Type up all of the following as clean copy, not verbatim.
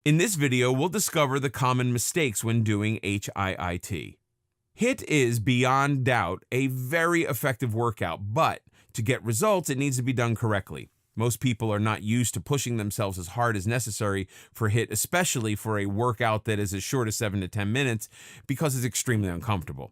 In this video, we'll discover the common mistakes when doing HIIT. HIIT is, beyond doubt, a very effective workout, but to get results, it needs to be done correctly. Most people are not used to pushing themselves as hard as necessary for HIIT, especially for a workout that is as short as 7 to 10 minutes, because it's extremely uncomfortable.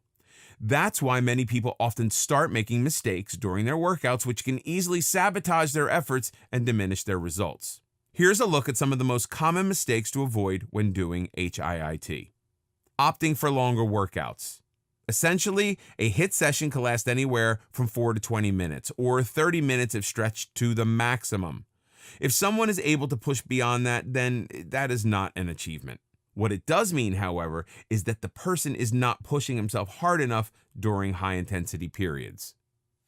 That's why many people often start making mistakes during their workouts, which can easily sabotage their efforts and diminish their results. Here's a look at some of the most common mistakes to avoid when doing HIIT. Opting for longer workouts. Essentially, a HIIT session can last anywhere from 4 to 20 minutes, or 30 minutes if stretched to the maximum. If someone is able to push beyond that, then that is not an achievement. What it does mean, however, is that the person is not pushing himself hard enough during high-intensity periods.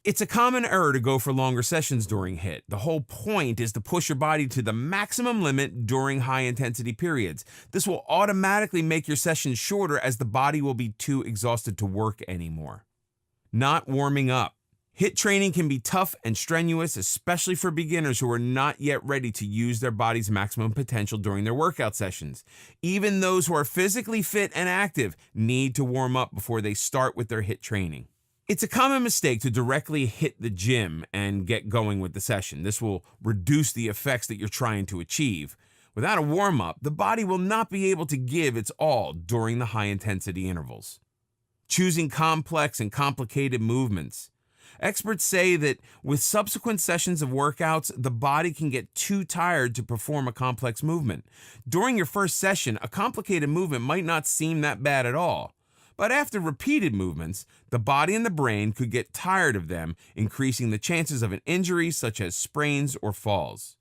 It's a common error to go for longer sessions during HIIT. The whole point is to push your body to the maximum limit during high-intensity periods. This will automatically make your sessions shorter as the body will be too exhausted to work anymore. Not warming up. HIIT training can be tough and strenuous, especially for beginners who are not yet ready to use their body's maximum potential during their workout sessions. Even those who are physically fit and active need to warm up before they start with their HIIT training. It's a common mistake to directly hit the gym and get going with the session. This will reduce the effects that you're trying to achieve. Without a warm-up, the body will not be able to give its all during the high-intensity intervals. Choosing complex and complicated movements. Experts say that with subsequent sessions of workouts, the body can get too tired to perform a complex movement. During your first session, a complicated movement might not seem that bad at all. But after repeated movements, the body and the brain could get tired of them, increasing the chances of an injury such as sprains or falls.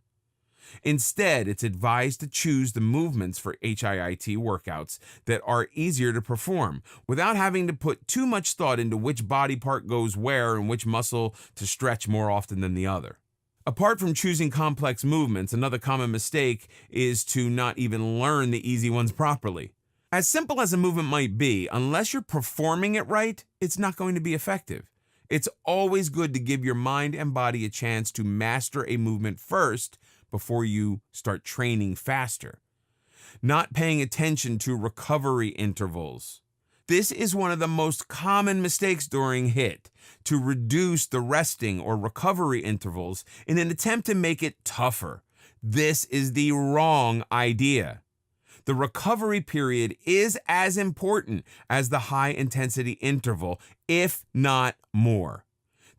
Instead, it's advised to choose the movements for HIIT workouts that are easier to perform, without having to put too much thought into which body part goes where and which muscle to stretch more often than the other. Apart from choosing complex movements, another common mistake is to not even learn the easy ones properly. As simple as a movement might be, unless you're performing it right, it's not going to be effective. It's always good to give your mind and body a chance to master a movement first before you start training faster. Not paying attention to recovery intervals. This is one of the most common mistakes during HIIT, to reduce the resting or recovery intervals in an attempt to make it tougher. This is the wrong idea. The recovery period is as important as the high-intensity interval, if not more.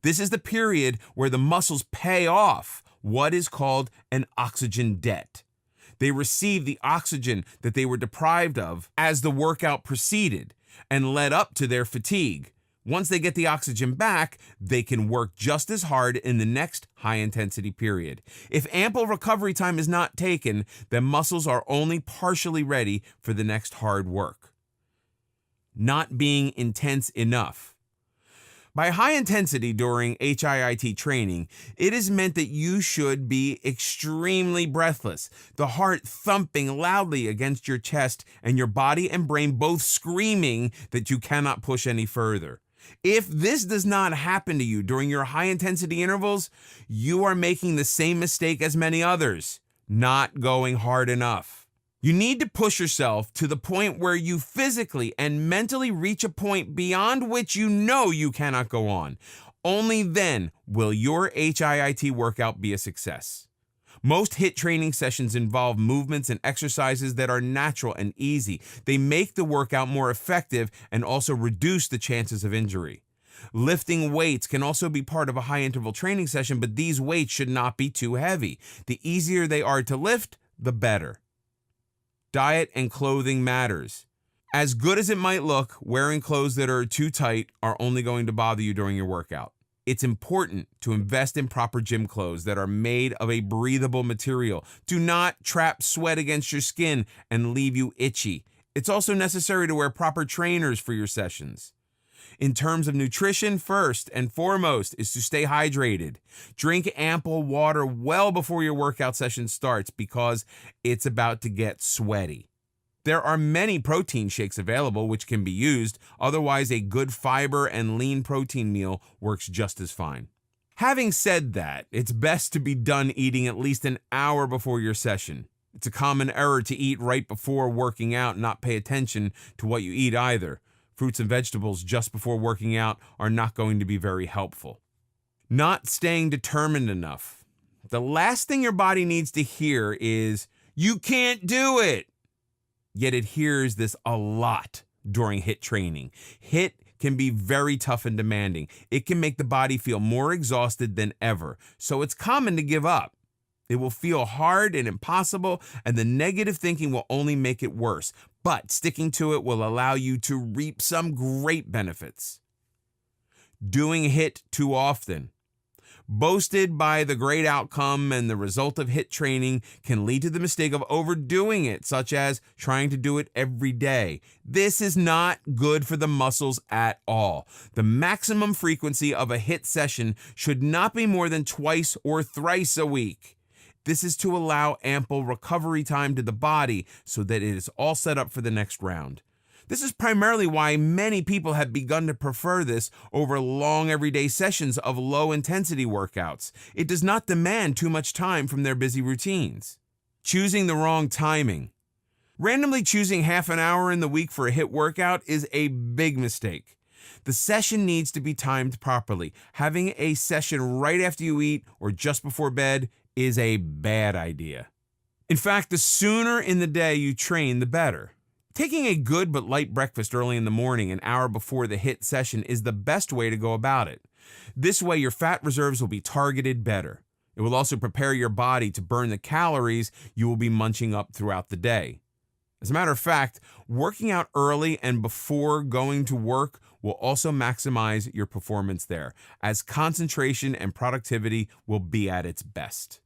This is the period where the muscles pay off what is called an oxygen debt. They receive the oxygen that they were deprived of as the workout proceeded and led up to their fatigue. Once they get the oxygen back, they can work just as hard in the next high-intensity period. If ample recovery time is not taken, then muscles are only partially ready for the next hard work. Not being intense enough. By high intensity during HIIT training, it is meant that you should be extremely breathless, the heart thumping loudly against your chest and your body and brain both screaming that you cannot push any further. If this does not happen to you during your high-intensity intervals, you are making the same mistake as many others, not going hard enough. You need to push yourself to the point where you physically and mentally reach a point beyond which you know you cannot go on. Only then will your HIIT workout be a success. Most HIIT training sessions involve movements and exercises that are natural and easy. They make the workout more effective and also reduce the chances of injury. Lifting weights can also be part of a high-interval training session, but these weights should not be too heavy. The easier they are to lift, the better. Diet and clothing matters. As good as it might look, wearing clothes that are too tight are only going to bother you during your workout. It's important to invest in proper gym clothes that are made of a breathable material. Do not trap sweat against your skin and leave you itchy. It's also necessary to wear proper trainers for your sessions. In terms of nutrition, first and foremost is to stay hydrated. Drink ample water well before your workout session starts because it's about to get sweaty. There are many protein shakes available which can be used. Otherwise, a good fiber and lean protein meal works just as fine. Having said that, it's best to be done eating at least an hour before your session. It's a common error to eat right before working out and not pay attention to what you eat either. Fruits and vegetables just before working out are not going to be very helpful. Not staying determined enough. The last thing your body needs to hear is, "You can't do it." Yet it hears this a lot during HIIT training. HIIT can be very tough and demanding. It can make the body feel more exhausted than ever, so it's common to give up. It will feel hard and impossible, and the negative thinking will only make it worse. But sticking to it will allow you to reap some great benefits. Doing HIIT too often. Boasted by the great outcome and the result of HIIT training can lead to the mistake of overdoing it, such as trying to do it every day. This is not good for the muscles at all. The maximum frequency of a HIIT session should not be more than twice or thrice a week. This is to allow ample recovery time to the body so that it is all set up for the next round. This is primarily why many people have begun to prefer this over long everyday sessions of low-intensity workouts. It does not demand too much time from their busy routines. Choosing the wrong timing. Randomly choosing half an hour in the week for a HIIT workout is a big mistake. The session needs to be timed properly. Having a session right after you eat or just before bed is a bad idea. In fact, the sooner in the day you train, the better. Taking a good but light breakfast early in the morning, an hour before the HIIT session, is the best way to go about it. This way, your fat reserves will be targeted better. It will also prepare your body to burn the calories you will be munching up throughout the day. As a matter of fact, working out early and before going to work will also maximize your performance there, as concentration and productivity will be at its best.